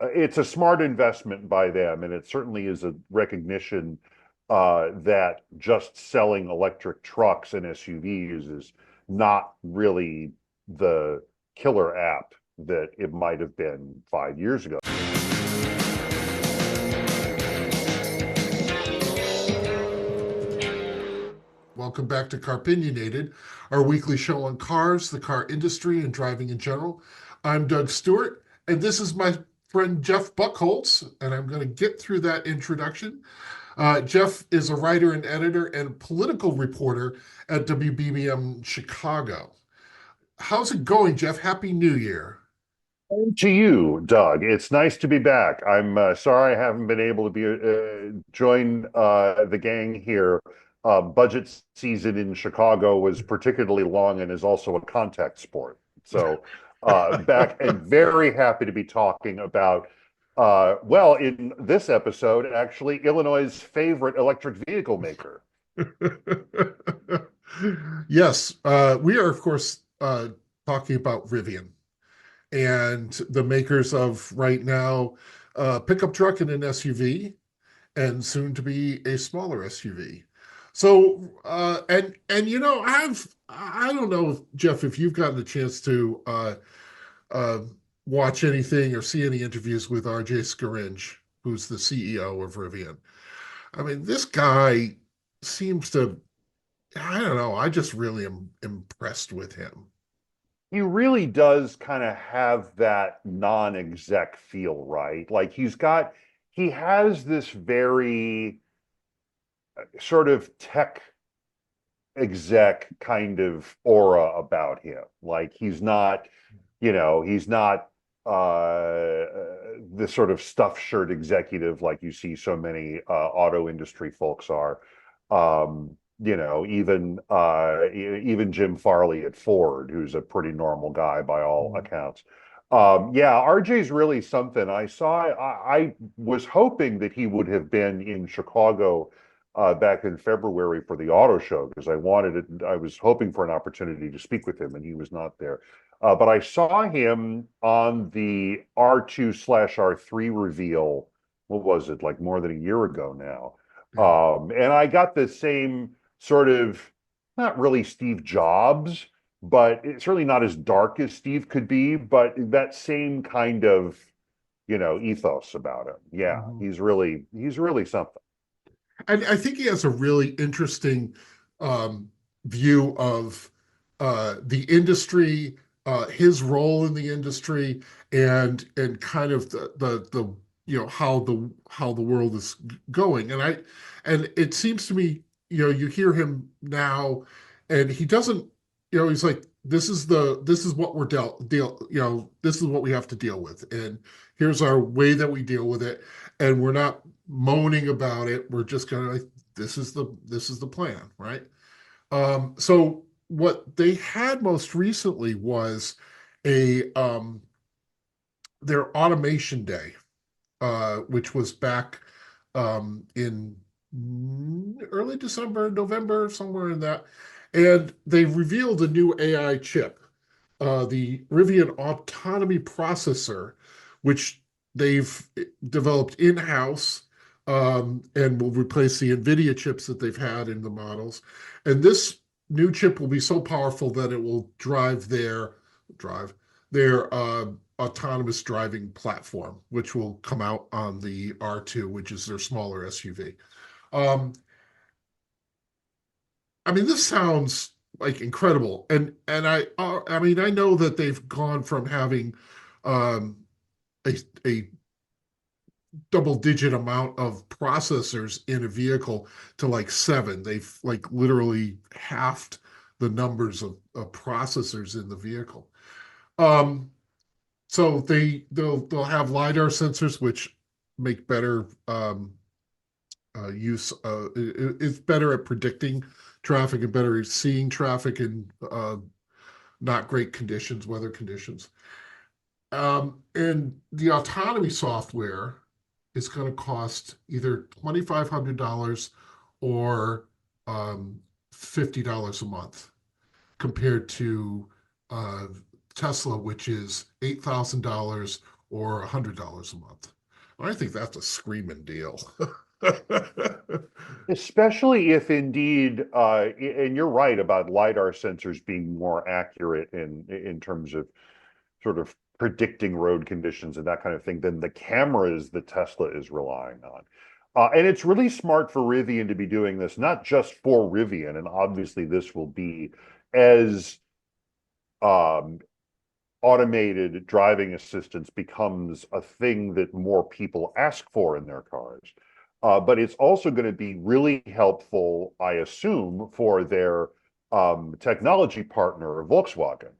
It's a smart investment by them, and it certainly is a recognition that just selling electric trucks and SUVs is not really the killer app that it might have been 5 years ago. Welcome back to Car-Pinionated, our weekly show on cars, the car industry, and driving in general. I'm Doug Stewart, and this is my friend Jeff Buckholtz, and I'm going to get through that introduction. Jeff is a writer and editor and political reporter at WBBM Chicago. How's it going, Jeff? Happy New Year. To you, Doug, it's nice to be back. I'm sorry I haven't been able to be join the gang here. Budget season in Chicago was particularly long and is also a contact sport. So back and very happy to be talking about, well, in this episode, actually, Illinois' favorite electric vehicle maker. Yes, we are, of course, talking about Rivian and the makers of right now a pickup truck and an SUV, and soon to be a smaller SUV. So, and I don't know, Jeff, if you've gotten a chance to uh, watch anything or see any interviews with RJ Scaringe, who's the CEO of Rivian. I mean, this guy seems to, I don't know, I just really am impressed with him. He really does kind of have that non-exec feel, right? Like he has this very sort of tech exec kind of aura about him. Like he's not the sort of stuffed shirt executive like you see so many auto industry folks are. Even Jim Farley at Ford, who's a pretty normal guy by all accounts. Yeah, RJ's really something. I was hoping that he would have been in Chicago back in February for the auto show because I was hoping for an opportunity to speak with him, and he was not there. But I saw him on the R2/R3 reveal. What was it, like more than a year ago now? Yeah. And I got the same sort of, not really Steve Jobs, but it's certainly not as dark as Steve could be, but that same kind of, ethos about him. Yeah, Mhm. he's really something. I think he has a really interesting view of the industry, his role in the industry, and kind of the how the world is going. And it seems to me, you hear him now, and he doesn't, he's like, this is what we're this is what we have to deal with, and here's our way that we deal with it, and we're not moaning about it. We're just gonna like, this is the plan, right? So what they had most recently was a their automation day, which was back in early December, November, somewhere in that. And they revealed a new AI chip, the Rivian Autonomy Processor, which they've developed in-house, and will replace the NVIDIA chips that they've had in the models. And this new chip will be so powerful that it will drive their autonomous driving platform, which will come out on the R2, which is their smaller SUV. Um, I mean, this sounds like incredible, and I mean, I know that they've gone from having um, a double-digit amount of processors in a vehicle to like seven. They've like literally halved the numbers of processors in the vehicle. Um, so they'll have LiDAR sensors, which make better use. It's better at predicting traffic and better at seeing traffic in not great conditions, weather conditions. And the autonomy software is going to cost either $2,500 or $50 a month, compared to uh, Tesla, which is $8,000 or $100 a month. I think that's a screaming deal. Especially if indeed, and you're right about LiDAR sensors being more accurate in terms of sort of predicting road conditions and that kind of thing than the cameras that Tesla is relying on. And it's really smart for Rivian to be doing this, not just for Rivian, and obviously this will be as um, automated driving assistance becomes a thing that more people ask for in their cars. But it's also going to be really helpful, I assume, for their technology partner, Volkswagen,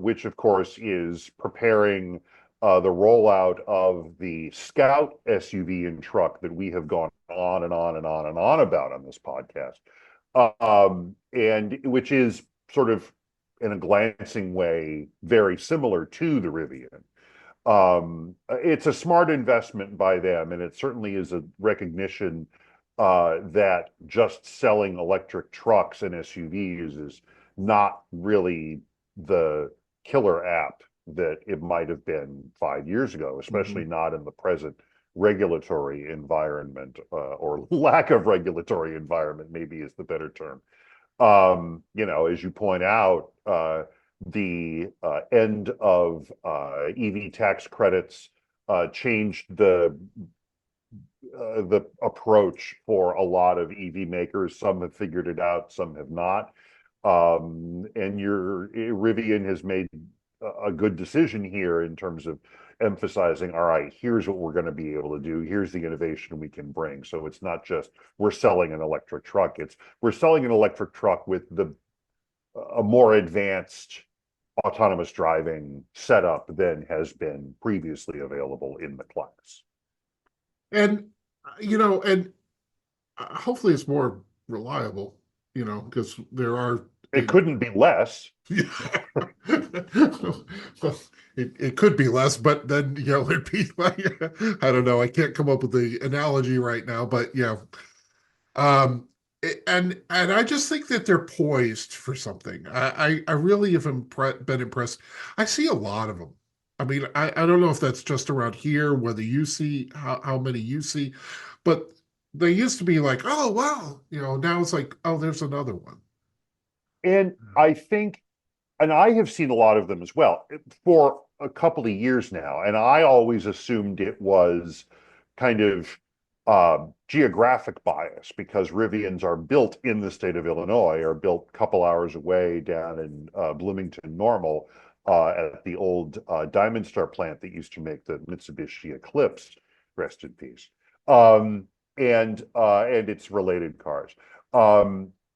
which of course is preparing the rollout of the Scout SUV and truck that we have gone on and on and on and on about on this podcast, and which is sort of in a glancing way very similar to the Rivian. It's a smart investment by them, and it certainly is a recognition that just selling electric trucks and SUVs is not really the killer app that it might have been 5 years ago, especially Mhm. not in the present regulatory environment, or lack of regulatory environment, maybe is the better term. As you point out, the end of EV tax credits changed the approach for a lot of EV makers. Some have figured it out, some have not. And your Rivian has made a good decision here in terms of emphasizing, all right, here's what we're going to be able to do. Here's the innovation we can bring. So it's not just we're selling an electric truck. It's we're selling an electric truck with the a more advanced autonomous driving setup than has been previously available in the class. And and hopefully it's more reliable, because there are It couldn't be less. yeah. Well, it could be less, but then it'd be like I don't know. I can't come up with the analogy right now, but and I just think that they're poised for something. I really have been impressed. I see a lot of them. I mean, I don't know if that's just around here, whether you see how many you see, but they used to be like, oh wow, now it's like, oh, there's another one. And I think, and I have seen a lot of them as well for a couple of years now. And I always assumed it was kind of geographic bias because Rivians are built in the state of Illinois, are built a couple hours away down in Bloomington Normal, at the old Diamond Star plant that used to make the Mitsubishi Eclipse, rest in peace, and its related cars.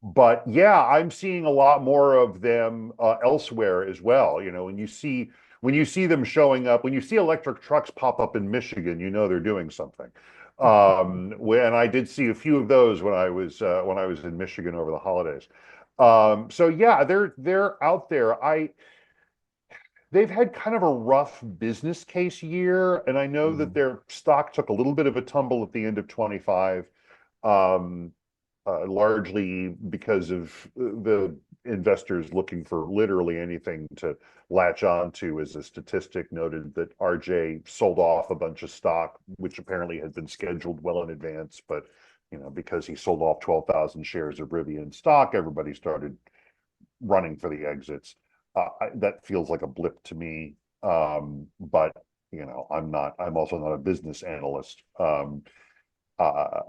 But yeah, I'm seeing a lot more of them elsewhere as well. When you see them showing up, when you see electric trucks pop up in Michigan, you know they're doing something. When I did see a few of those when I was in Michigan over the holidays. So yeah, they're out there. They've had kind of a rough business case year, and I know that Mhm. their stock took a little bit of a tumble at the end of 25, um, largely because of the investors looking for literally anything to latch on to. As a statistic noted that RJ sold off a bunch of stock, which apparently had been scheduled well in advance, but because he sold off 12,000 shares of Rivian stock, everybody started running for the exits. That feels like a blip to me. But I'm also not a business analyst. Uh,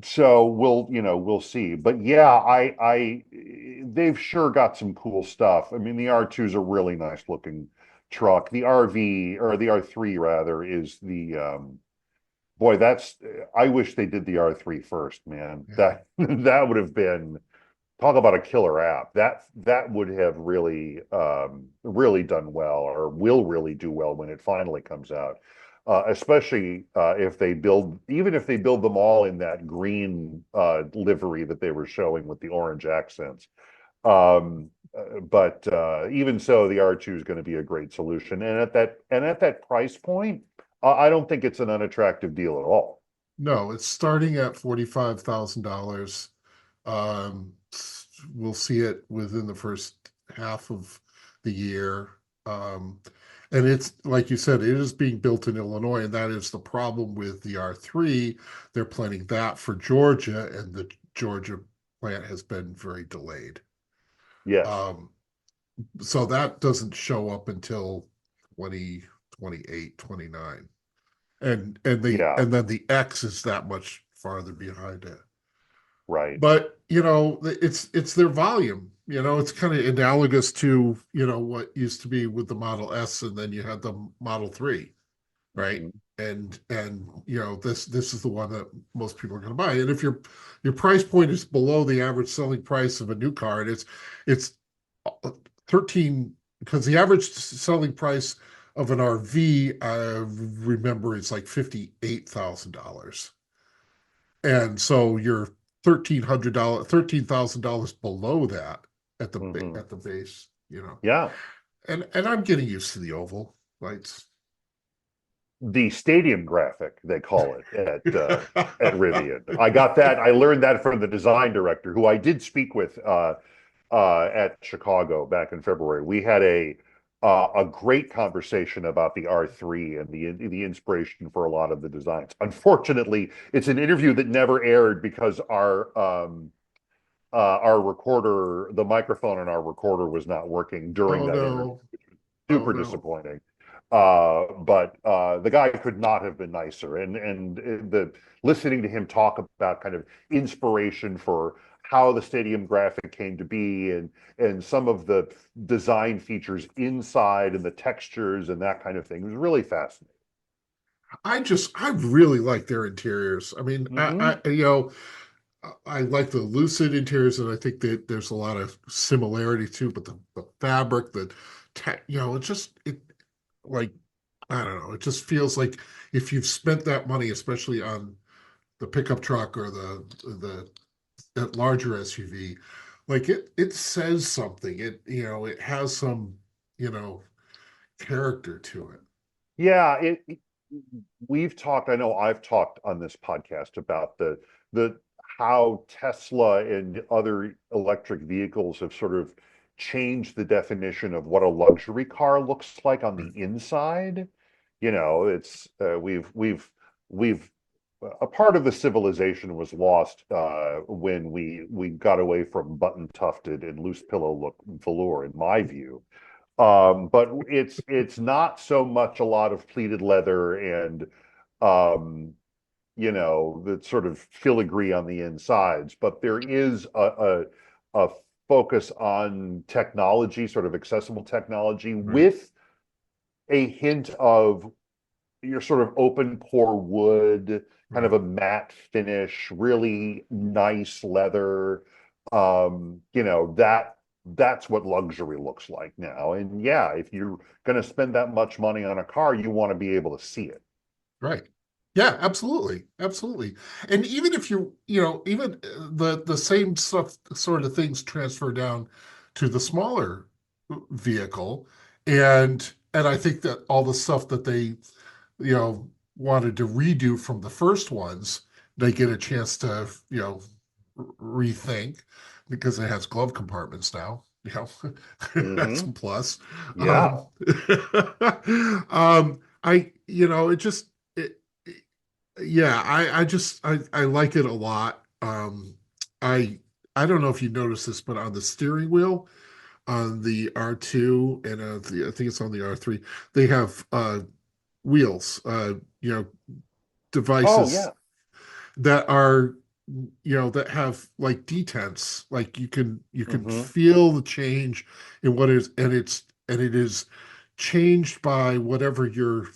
so we'll see. But yeah, they've sure got some cool stuff. I mean, the R2 is a really nice looking truck. The RV, or the R3 rather, is the boy, I wish they did the R3 first, man. Yeah. That would have been, talk about a killer app. That would have really really done well, or will really do well when it finally comes out. Especially even if they build them all in that green livery that they were showing with the orange accents. But even so, the R2 is going to be a great solution, and at that price point, I don't think it's an unattractive deal at all. No, it's starting at $45,000. Um, we'll see it within the first half of the year. Um, And it's like you said, it is being built in Illinois, and that is the problem with the R3. They're planning that for Georgia, and the Georgia plant has been very delayed. Yes. Um, so that doesn't show up until 2028, 29. Yeah. And then the X is that much farther behind it. Right. But it's their volume. It's kind of analogous to what used to be with the Model S, and then you had the Model 3, right? Mhm. And this is the one that most people are going to buy. And if your price point is below the average selling price of a new car, and it's 13, because the average selling price of an RV, I remember, it's like $58,000. And so you're $13,000 below that Mhm. at the base. Yeah. And I'm getting used to the oval lights. The stadium graphic, they call it at Rivian. I got that. I learned that from the design director, who I did speak with at Chicago back in February. We had a great conversation about the R3 and the inspiration for a lot of the designs. Unfortunately, it's an interview that never aired because our recorder, the microphone in our recorder, was not working during Oh that interview. no. Oh Super no. disappointing. But the guy could not have been nicer. And the listening to him talk about kind of inspiration for how the stadium graphic came to be, and some of the design features inside and the textures and that kind of thing was really fascinating. I really like their interiors. I mean, Hmm. I like the lucid interiors, and I think that there's a lot of similarity too, but the fabric, the tech, it like, I don't know, it just feels like if you've spent that money, especially on the pickup truck or the that larger SUV, like it says something. It has some, you know, character to it. Yeah, we've talked, I know I've talked on this podcast about the how Tesla and other electric vehicles have sort of changed the definition of what a luxury car looks like on the Right. inside. It's we've a part of the civilization was lost when we got away from button tufted and loose pillow look velour, in my view. But it's not so much a lot of pleated leather and um, the sort of filigree on the insides, but there is a focus on technology, sort of accessible technology, Right. with a hint of your sort of open pore wood, kind of Right. a matte finish, really nice leather. That's what luxury looks like now. And yeah, if you're going to spend that much money on a car, you want to be able to see it. Right. Yeah, absolutely. Absolutely. And even if even the same stuff, sort of things transfer down to the smaller vehicle. And I think that all the stuff that they, wanted to redo from the first ones, they get a chance to, rethink, because it has glove compartments now. That's Hmm. a plus. Yeah. It just yeah, I like it a lot. I I don't know if you noticed this, but on the steering wheel on the R2 and I think it's on the R3, they have wheels, Oh, devices yeah. that are that have like detents, like you can Hmm. feel the change in what is, and it is changed by whatever you're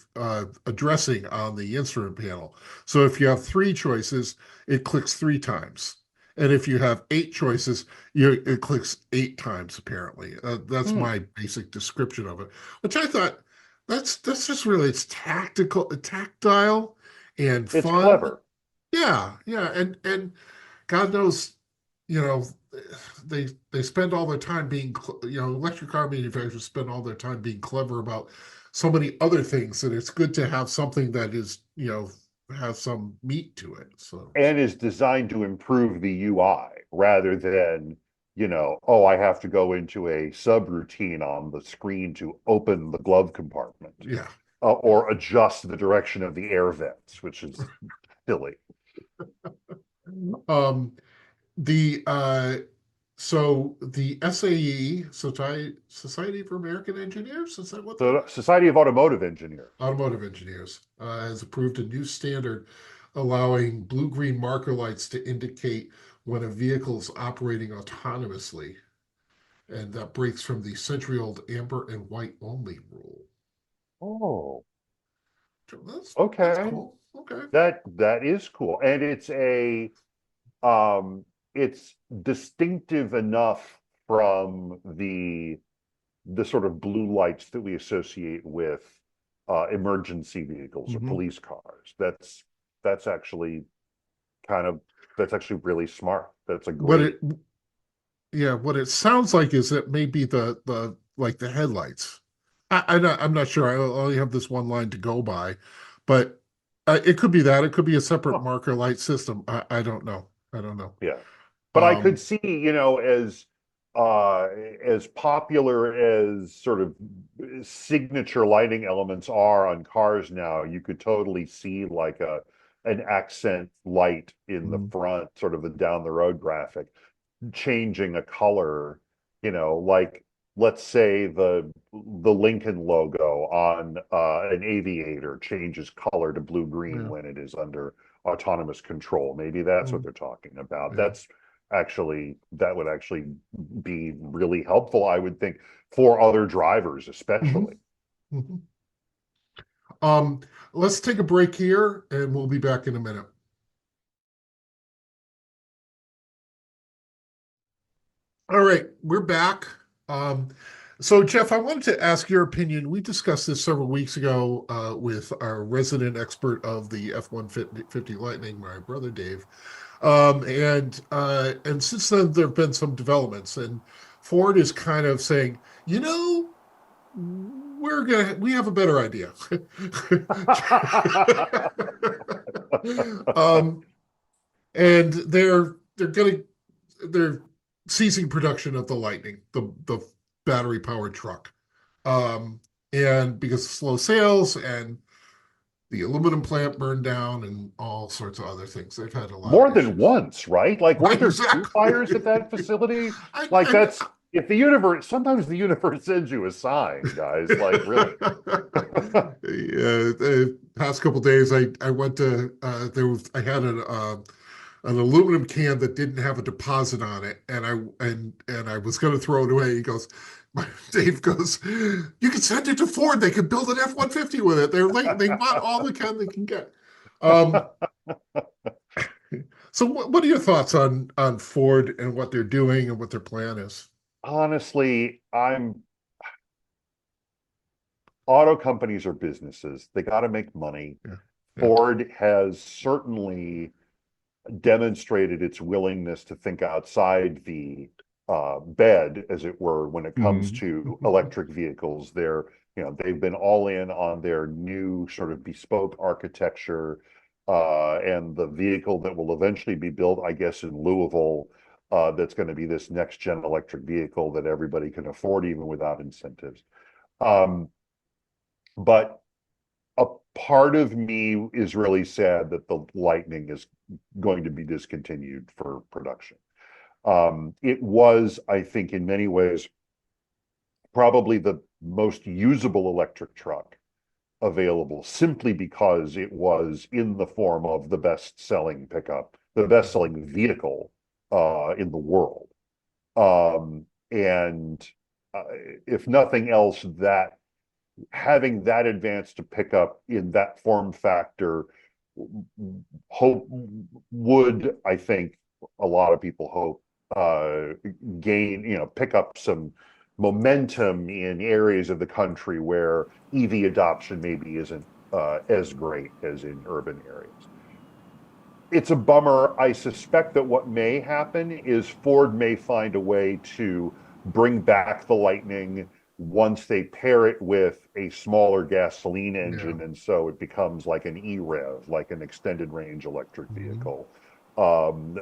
addressing on the instrument panel. So if you have three choices, it clicks three times, and if you have eight choices, it clicks eight times, apparently. That's Hmm. my basic description of it, which I thought, that's just really, it's tactile and It's fun. clever. Yeah, yeah, and God knows, you know, they spend all their time being, electric car manufacturers spend all their time being clever about so many other things, and it's good to have something that is, has some meat to it. So, And is designed to improve the UI rather than, oh, I have to go into a subroutine on the screen to open the glove compartment, Yeah. or adjust the direction of the air vents, which is silly. Um, the so the SAE, Society for American Engineers, is that what they The are? Society of Automotive Engineers. Automotive Engineers has approved a new standard allowing blue-green marker lights to indicate when a vehicle is operating autonomously, and that breaks from the century-old amber and white only rule. Oh, That's okay. cool. Okay. That is cool. And um it's distinctive enough from the sort of blue lights that we associate with emergency vehicles or Hmm. police cars. That's actually kind of that's actually really smart. That's a What great. it Yeah, what it sounds like is that maybe the like the headlights. I'm not sure. I only have this one line to go by, but it could be that. It could be a separate Huh, marker light system. I don't know. I don't know. yeah. But I could Um, see, uh as popular as sort of signature lighting elements are on cars now, you could totally see like a an accent light in the mm, front, sort of the down the road graphic, changing a color, like let's say the Lincoln logo on an Aviator changes color to blue green yeah, when it is under autonomous control. Maybe that's what mm, they're talking about. yeah. That would actually be really helpful, I would think, for other drivers, Hmm. especially. Hmm. Um, let's take a break here, and we'll be back in a minute. All right, we're back. Um, so, Jeff, I wanted to ask your opinion. We discussed this several weeks ago with our resident expert of the F-150 Lightning, my brother Dave. And since then, there have been some developments, and Ford is kind of saying, you know, we have a better idea. um, and they're ceasing production of the Lightning, the battery powered truck, um, and because of slow sales and the aluminum plant burned down and all sorts of other things, they've had a lot of More than issues. once, right? Like, weren't Right, there two exactly. fires at that facility? I, Like, I, that's if the universe, sometimes the universe sends you a sign, guys. Like, really. Yeah, the past couple days, I went to I had an aluminum can that didn't have a deposit on it, and I was going to throw it away. He goes, Dave goes, you can send it to Ford. They can build an F-150 with it. They want all the can they can get. Um, so what are your thoughts on Ford and what they're doing and what their plan is? Honestly, auto companies are businesses. They got to make money. Yeah, yeah. Ford has certainly demonstrated its willingness to think outside the bed, as it were, when it comes Mm. to electric vehicles. They've been all in on their new sort of bespoke architecture, and the vehicle that will eventually be built, I guess, in Louisville. That's going to be this next gen electric vehicle that everybody can afford, even without incentives. Um, but a part of me is really sad that the Lightning is going to be discontinued for production. It was, I think, in many ways, probably the most usable electric truck available, simply because it was in the form of the best-selling pickup, the best-selling vehicle in the world. And uh, if nothing else, that having that advance to pick up in that form factor hope would, I think, a lot of people hope, gain, pick up some momentum in areas of the country where EV adoption maybe isn't as great as in urban areas. It's a bummer. I suspect that what may happen is Ford may find a way to bring back the Lightning once they pair it with a smaller gasoline Yeah. engine, and so it becomes like an EREV, like an extended range electric Mhm. vehicle,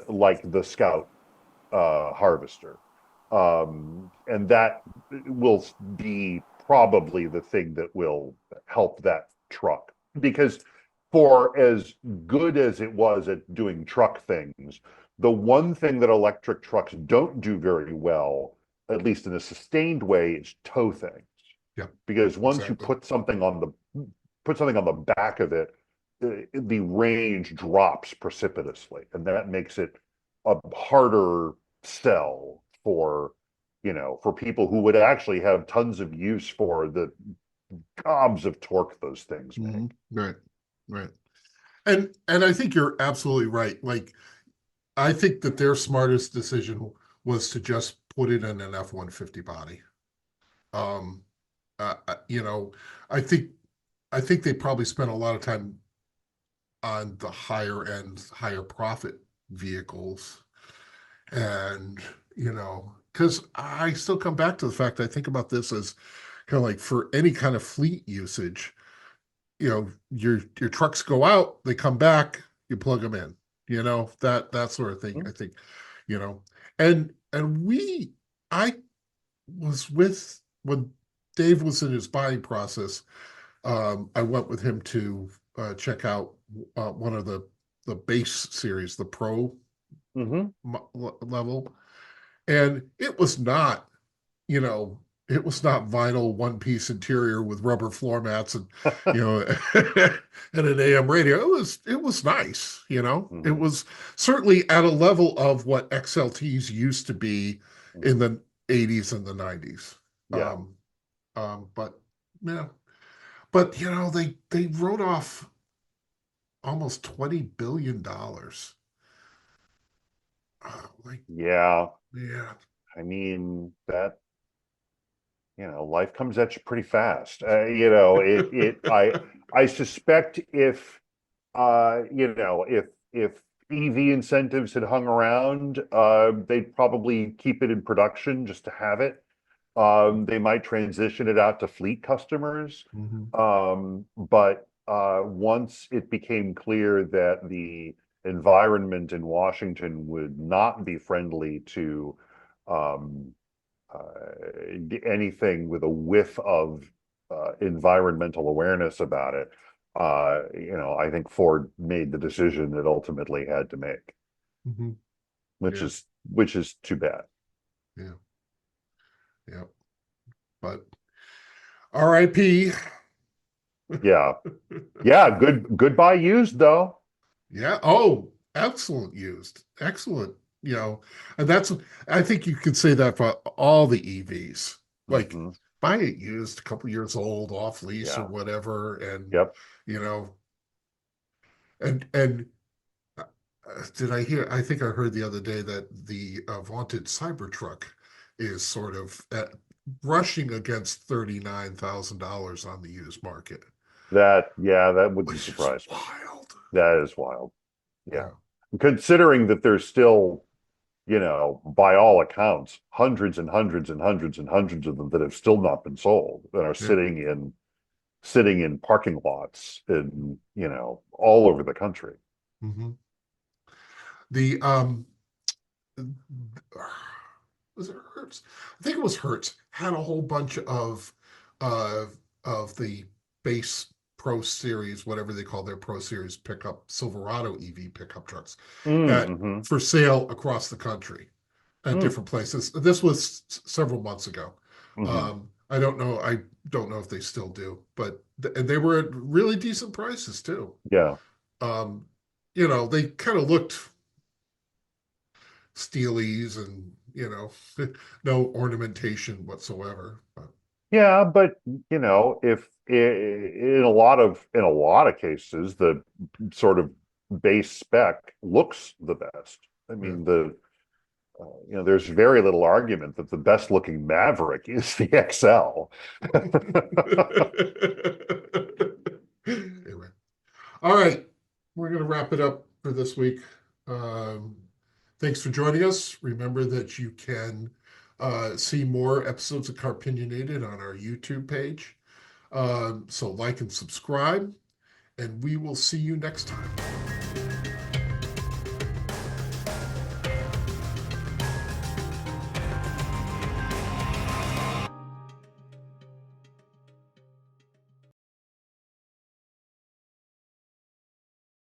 like the Scout Harvester. And that will be probably the thing that will help that truck. Because for as good as it was at doing truck things, the one thing that electric trucks don't do very well, at least in a sustained way, is tow things. Yeah, Because once you exactly. put something on the back of it, the range drops precipitously, and that makes it a harder sell for, for people who would actually have tons of use for the gobs of torque those things make. Right, right. And I think you're absolutely right. Like, I think that their smartest decision was to just put it in an F-150 body. Um, you know, I think they probably spent a lot of time on the higher end, higher profit vehicles. And, because I still come back to the fact I think about this as kind of like for any kind of fleet usage, your trucks go out, they come back, you plug them in, that sort of thing. I think, you know, and I was with when Dave was in his buying process. I went with him to check out one of the base series, the Pro Mm-hmm. level, and you know, it was not vinyl one piece interior with rubber floor mats and you know and an AM radio. It was nice, It Mm-hmm. was certainly at a level of what XLTs used to be in the 80s and the 90s. Yeah. Um, but yeah, but they wrote off almost $20 billion. Like, Yeah. yeah. I mean, that, life comes at you pretty fast. I suspect if EV incentives had hung around, they'd probably keep it in production just to have it. They might transition it out to fleet customers. Mhm. But once it became clear that the environment in Washington would not be friendly to um, anything with a whiff of environmental awareness about it, I think Ford made the decision that ultimately had to make, Mhm. which Yeah, is which is too bad. yeah, yeah. But RIP. Yeah, yeah. Goodbye used though. Yeah. Oh, excellent used. Excellent. And I think you can say that for all the EVs. Like, Hmm. buy it used, a couple years old, off lease or Yeah. whatever, and Yep. you know, and did I hear? I think I heard the other day that the vaunted Cybertruck is sort of brushing against $39,000 on the used market, That wouldn't which is surprise me. wild. That is wild. Yeah. Yeah. Considering that there's still, by all accounts, hundreds and hundreds and hundreds and hundreds of them that have still not been sold and are Yeah. sitting in parking lots in, all over the country. Hmm. The was it Hertz? I think it was Hertz had a whole bunch uh the base Pro Series, whatever they call their Pro Series pickup Silverado EV pickup trucks Mm-hmm. for sale across the country at Mm, different places. This was several months ago. mm-hmm. I don't know. I don't know if they still do, but and they were at really decent prices too. Yeah. Um, they kind of looked steelies and no ornamentation whatsoever. But Yeah, but if in a lot of cases the sort of base spec looks the best. I yeah. mean, there's very little argument that the best looking Maverick is the XL. Anyway, all right, we're going to wrap it up for this week. Um, Thanks for joining us. Remember that you can see more episodes of Car-Pinionated on our YouTube page. So like and subscribe, and we will see you next time.